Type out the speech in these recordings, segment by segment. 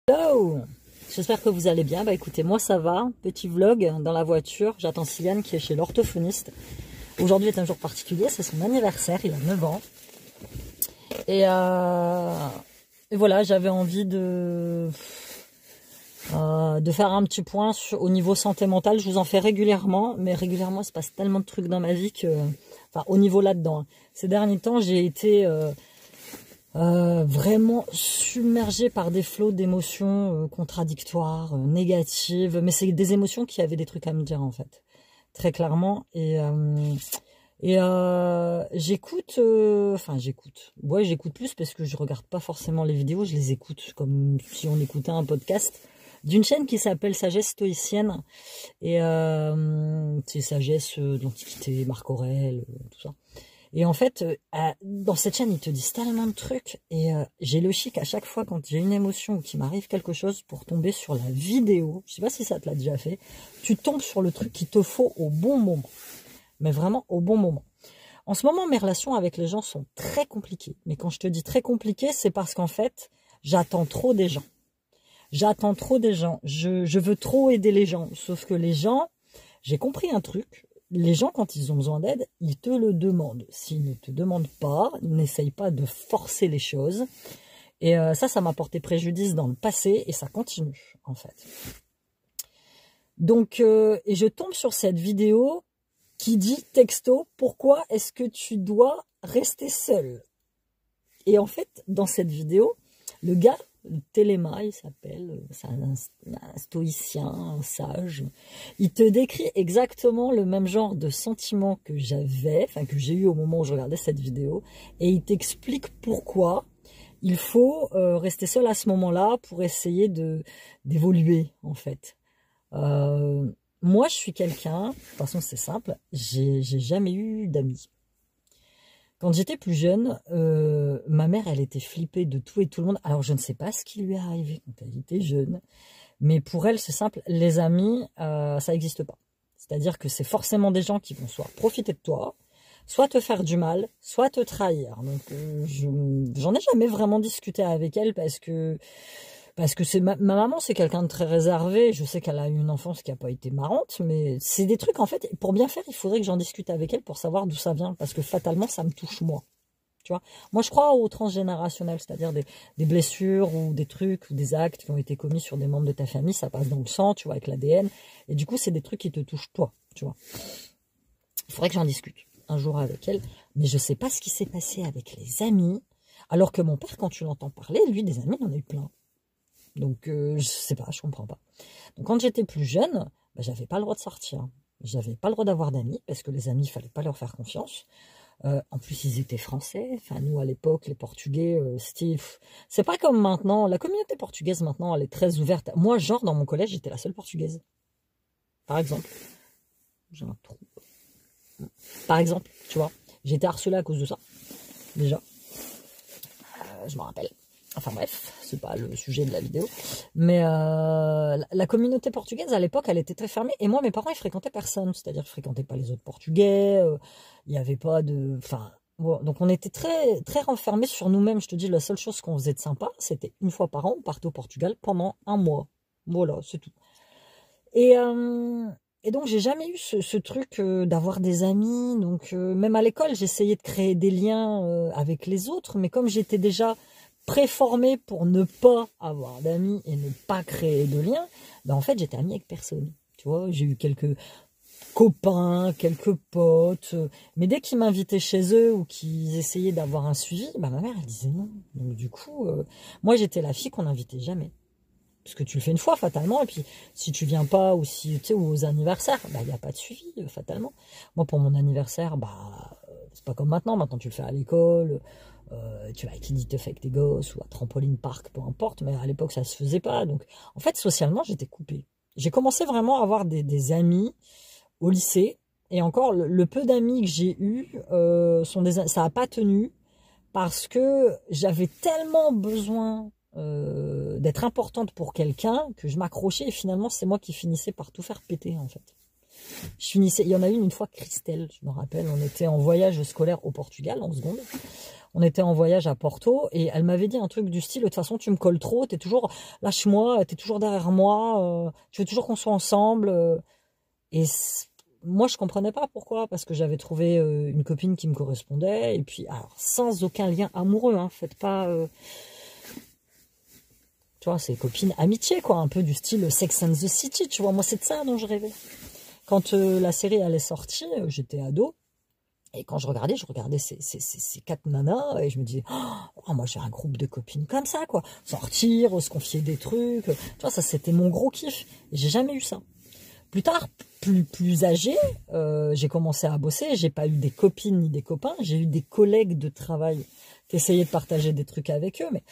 Hello, j'espère que vous allez bien. Bah écoutez, moi ça va. Petit vlog dans la voiture. J'attends Sylviane qui est chez l'orthophoniste. Aujourd'hui est un jour particulier, c'est son anniversaire, il a 9 ans. Et voilà, j'avais envie de faire un petit point au niveau santé mentale. Je vous en fais régulièrement, mais régulièrement il se passe tellement de trucs dans ma vie que... Enfin, au niveau là-dedans. Ces derniers temps, j'ai été... vraiment submergée par des flots d'émotions contradictoires, négatives, mais c'est des émotions qui avaient des trucs à me dire en fait, très clairement. J'écoute, ouais, j'écoute plus parce que je regarde pas forcément les vidéos, je les écoute comme si on écoutait un podcast d'une chaîne qui s'appelle Sagesse Stoïcienne, et c'est Sagesse de l'Antiquité, Marc Aurèle, tout ça. Et en fait, dans cette chaîne, ils te disent tellement de trucs. Et j'ai le chic à chaque fois quand j'ai une émotion ou qu'il m'arrive quelque chose pour tomber sur la vidéo. Je sais pas si ça te l'a déjà fait. Tu tombes sur le truc qu'il te faut au bon moment. Mais vraiment au bon moment. En ce moment, mes relations avec les gens sont très compliquées. Mais quand je te dis très compliquées, c'est parce qu'en fait, j'attends trop des gens. J'attends trop des gens. Je veux trop aider les gens. Sauf que les gens, j'ai compris un truc. Les gens, quand ils ont besoin d'aide, ils te le demandent. S'ils ne te demandent pas, n'essaye pas de forcer les choses. Et ça m'a porté préjudice dans le passé et ça continue, en fait. Donc, et je tombe sur cette vidéo qui dit, texto, pourquoi est-ce que tu dois rester seul? Et en fait, dans cette vidéo, le gars, Téléma, il s'appelle, c'est un stoïcien, un sage. Il te décrit exactement le même genre de sentiment que j'avais, enfin que j'ai eu au moment où je regardais cette vidéo, et il t'explique pourquoi il faut rester seul à ce moment-là pour essayer d'évoluer en fait. Moi, je suis quelqu'un, de toute façon c'est simple, j'ai jamais eu d'amis. Quand j'étais plus jeune, ma mère, elle était flippée de tout et tout le monde. Alors, je ne sais pas ce qui lui est arrivé quand elle était jeune. Mais pour elle, c'est simple, les amis, ça n'existe pas. C'est-à-dire que c'est forcément des gens qui vont soit profiter de toi, soit te faire du mal, soit te trahir. Donc, j'en ai jamais vraiment discuté avec elle parce que c'est ma maman, c'est quelqu'un de très réservé. Je sais qu'elle a eu une enfance qui n'a pas été marrante, mais c'est des trucs, en fait, pour bien faire, il faudrait que j'en discute avec elle pour savoir d'où ça vient, parce que fatalement, ça me touche moi. Tu vois, moi, je crois au transgénérationnel, c'est-à-dire des blessures ou des trucs ou des actes qui ont été commis sur des membres de ta famille, ça passe dans le sang, tu vois, avec l'ADN, et du coup, c'est des trucs qui te touchent toi, tu vois. Il faudrait que j'en discute un jour avec elle, mais je sais pas ce qui s'est passé avec les amis, alors que mon père, quand tu l'entends parler, lui, des amis, il en a eu plein. Donc, je sais pas, je comprends pas. Donc, quand j'étais plus jeune, bah, j'avais pas le droit de sortir. J'avais pas le droit d'avoir d'amis, parce que les amis, il fallait pas leur faire confiance. En plus, ils étaient français. Enfin, nous, à l'époque, les Portugais, c'est pas comme maintenant. La communauté portugaise, maintenant, elle est très ouverte. Moi, genre, dans mon collège, j'étais la seule portugaise. Par exemple. J'ai un trou. Par exemple, tu vois. J'ai été harcelée à cause de ça. Déjà. Je me rappelle. Enfin bref, c'est pas le sujet de la vidéo. Mais la communauté portugaise, à l'époque, elle était très fermée. Et moi, mes parents, ils fréquentaient personne. C'est-à-dire qu'ils fréquentaient pas les autres Portugais. Il n'y avait pas de... Enfin, bon, donc on était très, très renfermés sur nous-mêmes. Je te dis, la seule chose qu'on faisait de sympa, c'était une fois par an, on partait au Portugal pendant un mois. Voilà, c'est tout. Et donc, j'ai jamais eu ce truc d'avoir des amis. Donc, même à l'école, j'essayais de créer des liens avec les autres. Mais comme j'étais déjà préformée pour ne pas avoir d'amis et ne pas créer de liens, ben en fait, j'étais amie avec personne. Tu vois, j'ai eu quelques copains, quelques potes. Mais dès qu'ils m'invitaient chez eux ou qu'ils essayaient d'avoir un suivi, ben ma mère, elle disait non. Donc, du coup, moi, j'étais la fille qu'on n'invitait jamais. Parce que tu le fais une fois, fatalement, et puis si tu viens pas, ou si tu sais, aux anniversaires, bah, il n'y a pas de suivi, fatalement. Moi, pour mon anniversaire, bah, c'est pas comme maintenant. Maintenant, tu le fais à l'école, tu vas à Kiddy te fait avec tes gosses, ou à Trampoline Park, peu importe, mais à l'époque, ça se faisait pas. Donc, en fait, socialement, j'étais coupée. J'ai commencé vraiment à avoir des amis au lycée, et encore, le peu d'amis que j'ai eu, ça n'a pas tenu, parce que j'avais tellement besoin d'être importante pour quelqu'un que je m'accrochais et finalement c'est moi qui finissais par tout faire péter en fait. Il y en a une fois, Christelle, je me rappelle, on était en voyage scolaire au Portugal en seconde, On était en voyage à Porto et elle m'avait dit un truc du style, de toute façon, tu me colles trop, t'es toujours, lâche-moi, t'es toujours derrière moi, tu veux toujours qu'on soit ensemble. Et moi, je comprenais pas pourquoi, parce que j'avais trouvé une copine qui me correspondait, et puis, alors, sans aucun lien amoureux, hein, faites pas... tu vois, c'est copine amitié, quoi, un peu du style Sex and the City, tu vois, moi, c'est de ça dont je rêvais. Quand la série, elle est sortie, j'étais ado, et quand je regardais ces 4 nanas, et je me disais, oh, moi, j'ai un groupe de copines comme ça, quoi. Sortir, se confier des trucs, tu vois, ça, c'était mon gros kiff, et j'ai jamais eu ça. Plus tard, plus âgé, j'ai commencé à bosser. J'ai pas eu des copines ni des copains. J'ai eu des collègues de travail qui essayaient de partager des trucs avec eux. Mais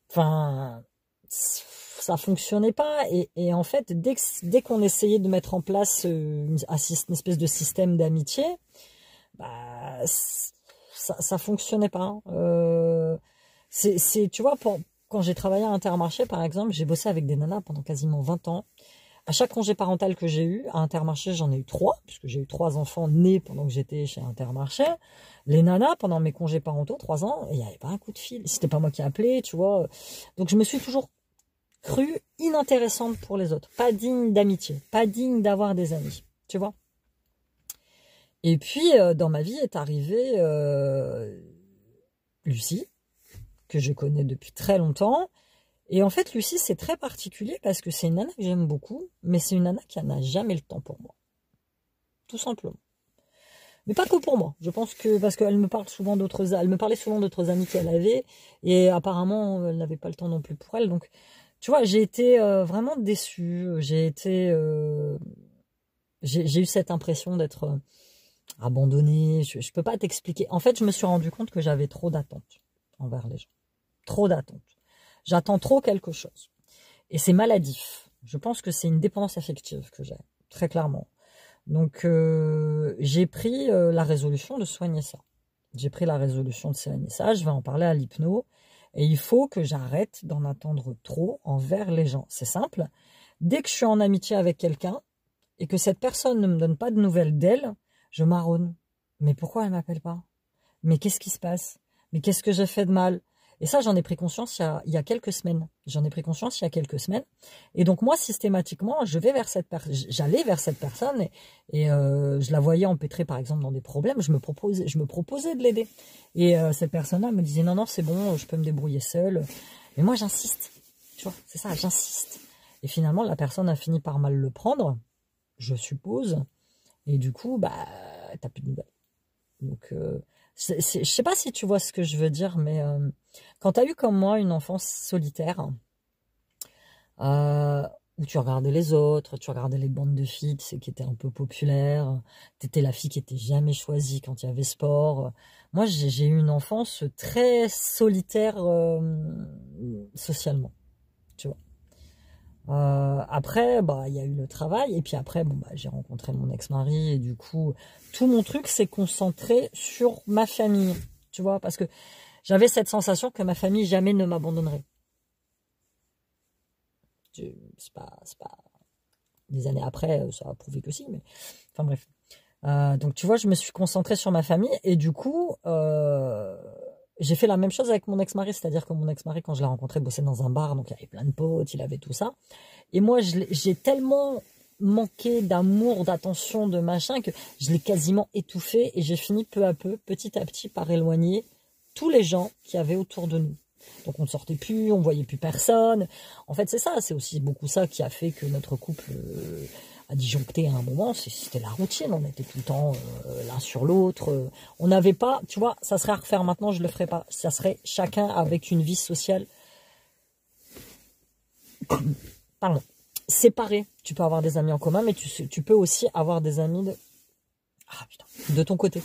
enfin, ça fonctionnait pas. Et en fait, dès qu'on essayait de mettre en place une espèce de système d'amitié, bah, ça fonctionnait pas. Tu vois, quand j'ai travaillé à Intermarché, par exemple, j'ai bossé avec des nanas pendant quasiment 20 ans. À chaque congé parental que j'ai eu, à Intermarché, j'en ai eu 3, puisque j'ai eu 3 enfants nés pendant que j'étais chez Intermarché. Les nanas, pendant mes congés parentaux, 3 ans, il n'y avait pas un coup de fil. C'était pas moi qui appelais, tu vois. Donc je me suis toujours crue inintéressante pour les autres. Pas digne d'amitié, pas digne d'avoir des amis, tu vois. Et puis, dans ma vie est arrivée Lucie, que je connais depuis très longtemps. Et en fait, Lucie, c'est très particulier parce que c'est une nana que j'aime beaucoup, mais c'est une nana qui n'a jamais le temps pour moi. Tout simplement. Mais pas que pour moi. Je pense que, parce qu'elle me parlait souvent d'autres amis qu'elle avait, et apparemment, elle n'avait pas le temps non plus pour elle. Donc, tu vois, j'ai été vraiment déçue. J'ai eu cette impression d'être abandonnée. Je peux pas t'expliquer. En fait, je me suis rendu compte que j'avais trop d'attentes envers les gens. Trop d'attentes. J'attends trop quelque chose. Et c'est maladif. Je pense que c'est une dépendance affective que j'ai, très clairement. Donc, j'ai pris la résolution de soigner ça. J'ai pris la résolution de soigner ça. Je vais en parler à l'hypno. Et il faut que j'arrête d'en attendre trop envers les gens. C'est simple. Dès que je suis en amitié avec quelqu'un et que cette personne ne me donne pas de nouvelles d'elle, je marronne. Mais pourquoi elle m'appelle pas? Mais qu'est-ce qui se passe? Mais qu'est-ce que j'ai fait de mal? Et ça, j'en ai pris conscience il y a quelques semaines. J'en ai pris conscience il y a quelques semaines. Et donc, moi, systématiquement, j'allais vers cette personne et je la voyais empêtrée, par exemple, dans des problèmes. Je me proposais de l'aider. Et cette personne-là me disait, non, non, c'est bon, je peux me débrouiller seule. Mais moi, j'insiste. Tu vois, c'est ça, j'insiste. Et finalement, la personne a fini par mal le prendre, je suppose. Et du coup, bah, t'as plus de nouvelles. Donc, je sais pas si tu vois ce que je veux dire, mais quand tu as eu comme moi une enfance solitaire, où tu regardais les autres, tu regardais les bandes de filles qui étaient un peu populaires, tu étais la fille qui était jamais choisie quand il y avait sport. Moi, j'ai eu une enfance très solitaire socialement, tu vois. Après, bah, il y a eu le travail, et puis après, bon, bah, j'ai rencontré mon ex-mari, et du coup, tout mon truc s'est concentré sur ma famille, tu vois, parce que j'avais cette sensation que ma famille jamais ne m'abandonnerait. C'est pas, des années après, ça a prouvé que si, mais, enfin bref. Donc, tu vois, je me suis concentrée sur ma famille, et du coup, j'ai fait la même chose avec mon ex-mari, c'est-à-dire que mon ex-mari, quand je l'ai rencontré, bossait dans un bar, donc il avait plein de potes, il avait tout ça. Et moi, j'ai tellement manqué d'amour, d'attention, de machin, que je l'ai quasiment étouffé et j'ai fini peu à peu, petit à petit, par éloigner tous les gens qui avaient autour de nous. Donc on ne sortait plus, on voyait plus personne. En fait, c'est ça, c'est aussi beaucoup ça qui a fait que notre couple a disjoncté à un moment. C'était la routine, on était tout le temps l'un sur l'autre. On n'avait pas, tu vois, ça serait à refaire maintenant, je le ferais pas. Ça serait chacun avec une vie sociale pardon, séparés. Tu peux avoir des amis en commun, mais tu peux aussi avoir des amis de ton côté.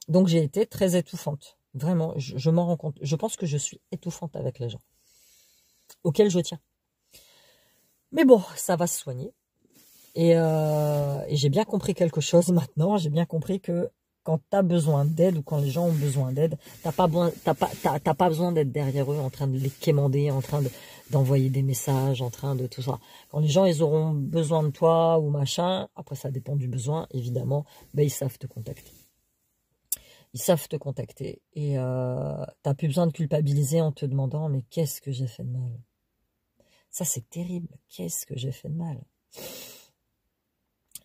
Donc j'ai été très étouffante. Vraiment, je m'en rends compte. Je pense que je suis étouffante avec les gens auxquels je tiens. Mais bon, ça va se soigner. Et j'ai bien compris quelque chose maintenant. J'ai bien compris que quand tu as besoin d'aide ou quand les gens ont besoin d'aide, t'as pas besoin d'être derrière eux en train de les quémander, en train d'envoyer des messages, en train de tout ça. Quand les gens, ils auront besoin de toi ou machin, après ça dépend du besoin, évidemment, ben, ils savent te contacter. ils savent te contacter. Et t'as plus besoin de culpabiliser en te demandant, mais qu'est-ce que j'ai fait de mal? Ça, c'est terrible. Qu'est-ce que j'ai fait de mal?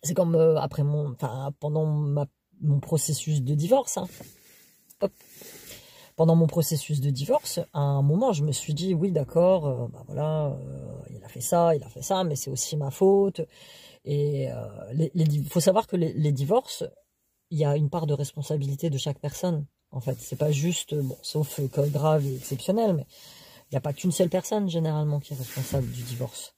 C'est comme pendant mon processus de divorce. Hein. Hop. Pendant mon processus de divorce, à un moment, je me suis dit, oui, d'accord, voilà, il a fait ça, mais c'est aussi ma faute. Et il faut savoir que les divorces, il y a une part de responsabilité de chaque personne. En fait, c'est pas juste, bon, sauf cas grave et exceptionnel, mais il n'y a pas qu'une seule personne généralement qui est responsable du divorce.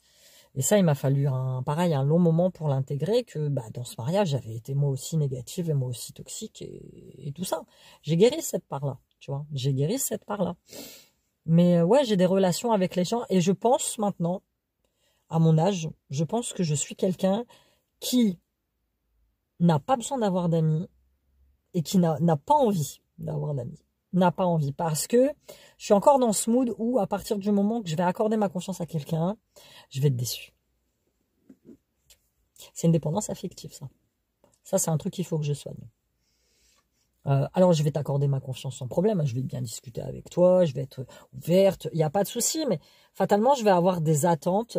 Et ça, il m'a fallu un long moment pour l'intégrer, que dans ce mariage, j'avais été moi aussi négative et moi aussi toxique et tout ça. J'ai guéri cette part-là, tu vois. J'ai guéri cette part-là. Mais ouais, j'ai des relations avec les gens et je pense maintenant, à mon âge, je pense que je suis quelqu'un qui n'a pas besoin d'avoir d'amis et qui n'a pas envie d'avoir d'amis. N'a pas envie parce que je suis encore dans ce mood où à partir du moment que je vais accorder ma confiance à quelqu'un, je vais être déçu. C'est une dépendance affective, ça. Ça, c'est un truc qu'il faut que je soigne. Alors, je vais t'accorder ma confiance sans problème. Je vais bien discuter avec toi. Je vais être ouverte. Il n'y a pas de souci. Mais fatalement, je vais avoir des attentes.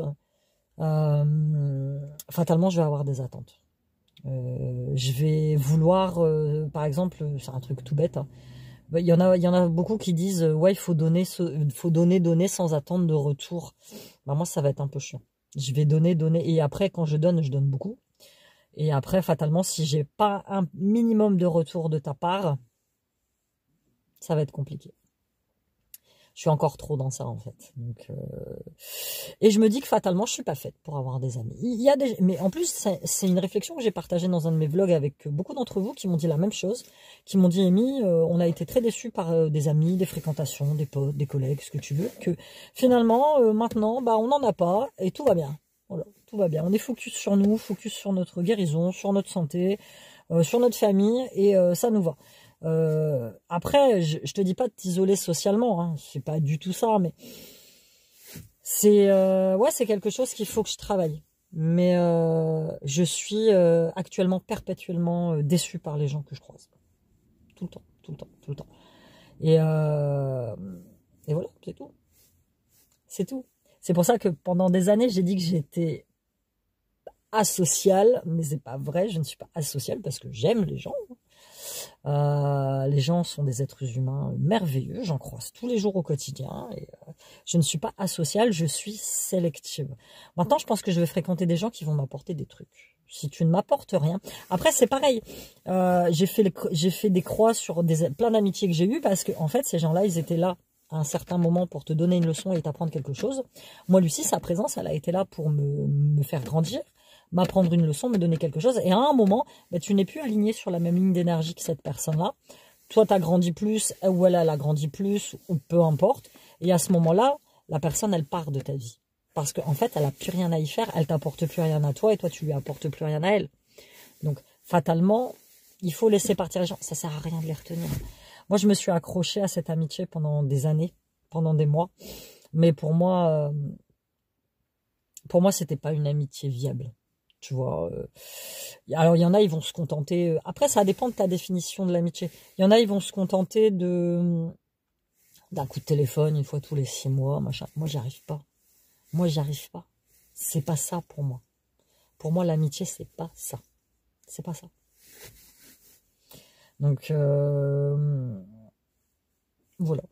Fatalement, je vais avoir des attentes. Je vais vouloir, par exemple, c'est un truc tout bête. Hein. Il y en a beaucoup qui disent ouais, il faut donner sans attendre de retour. Moi, ça va être un peu chiant. Je vais donner, et après, quand je donne beaucoup. Et après, fatalement, si j'ai pas un minimum de retour de ta part, ça va être compliqué. Je suis encore trop dans ça, en fait. Donc, et je me dis que fatalement, je suis pas faite pour avoir des amis. Mais en plus, c'est une réflexion que j'ai partagée dans un de mes vlogs avec beaucoup d'entre vous qui m'ont dit la même chose, qui m'ont dit, Amy, on a été très déçus par des amis, des fréquentations, des potes, des collègues, ce que tu veux, que finalement, maintenant, on n'en a pas et tout va bien. Voilà, tout va bien. On est focus sur nous, focus sur notre guérison, sur notre santé, sur notre famille et ça nous va. Après, je te dis pas de t'isoler socialement, hein, c'est pas du tout ça, mais c'est quelque chose qu'il faut que je travaille. Mais je suis actuellement perpétuellement déçue par les gens que je croise. Tout le temps, tout le temps, tout le temps. Et voilà, c'est tout. C'est tout. C'est pour ça que pendant des années, j'ai dit que j'étais asociale, mais c'est pas vrai, je ne suis pas asociale parce que j'aime les gens. Les gens sont des êtres humains merveilleux, j'en croise tous les jours au quotidien. Et, je ne suis pas asociale, je suis sélective. Maintenant, je pense que je vais fréquenter des gens qui vont m'apporter des trucs. Si tu ne m'apportes rien... Après, c'est pareil. J'ai fait des croix sur plein d'amitiés que j'ai eues parce que, en fait, ces gens-là, ils étaient là à un certain moment pour te donner une leçon et t'apprendre quelque chose. Moi, Lucie, sa présence, elle a été là pour me faire grandir, m'apprendre une leçon, me donner quelque chose. Et à un moment, tu n'es plus aligné sur la même ligne d'énergie que cette personne-là. Toi, tu as grandi plus, ou elle a grandi plus, ou peu importe. Et à ce moment-là, la personne, elle part de ta vie. Parce qu'en fait, elle n'a plus rien à y faire, elle t'apporte plus rien à toi, et toi, tu lui apportes plus rien à elle. Donc, fatalement, il faut laisser partir les gens. Ça sert à rien de les retenir. Moi, je me suis accrochée à cette amitié pendant des années, pendant des mois. Mais pour moi, c'était pas une amitié viable. Tu vois. Alors, il y en a, ils vont se contenter... Après, ça dépend de ta définition de l'amitié. Il y en a, ils vont se contenter d'un coup de téléphone une fois tous les 6 mois, machin. Moi, j'y arrive pas. Moi, j'y arrive pas. C'est pas ça pour moi. Pour moi, l'amitié, c'est pas ça. C'est pas ça. Donc, voilà.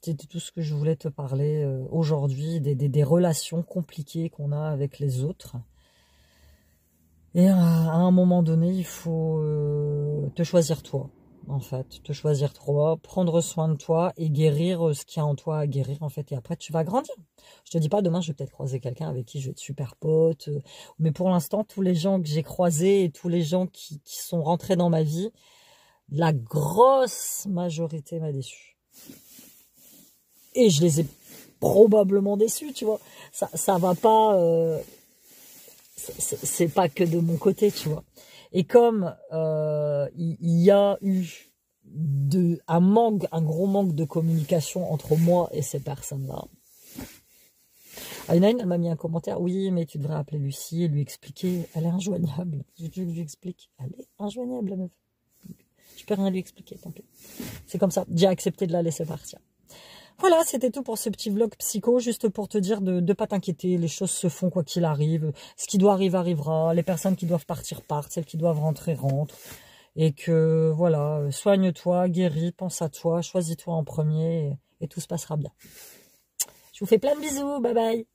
C'était tout ce que je voulais te parler aujourd'hui, des relations compliquées qu'on a avec les autres. Et à un moment donné, il faut te choisir toi, en fait. Te choisir toi, prendre soin de toi et guérir ce qu'il y a en toi à guérir, en fait. Et après, tu vas grandir. Je te dis pas, demain, je vais peut-être croiser quelqu'un avec qui je vais être super pote. Mais pour l'instant, tous les gens que j'ai croisés et tous les gens qui sont rentrés dans ma vie, la grosse majorité m'a déçu. Et je les ai probablement déçus, tu vois. Ça va pas... c'est pas que de mon côté, tu vois. Et comme il y a eu un gros manque de communication entre moi et ces personnes-là. Elle m'a mis un commentaire, oui, mais tu devrais appeler Lucie et lui expliquer, elle est injoignable. Je lui explique, elle est injoignable, la meuf. Je peux rien lui expliquer, tant pis. C'est comme ça, j'ai accepté de la laisser partir. Voilà, c'était tout pour ce petit vlog psycho, juste pour te dire de ne pas t'inquiéter, les choses se font quoi qu'il arrive, ce qui doit arriver arrivera, les personnes qui doivent partir partent, celles qui doivent rentrer rentrent, et que voilà, soigne-toi, guéris, pense à toi, choisis-toi en premier, et tout se passera bien. Je vous fais plein de bisous, bye bye.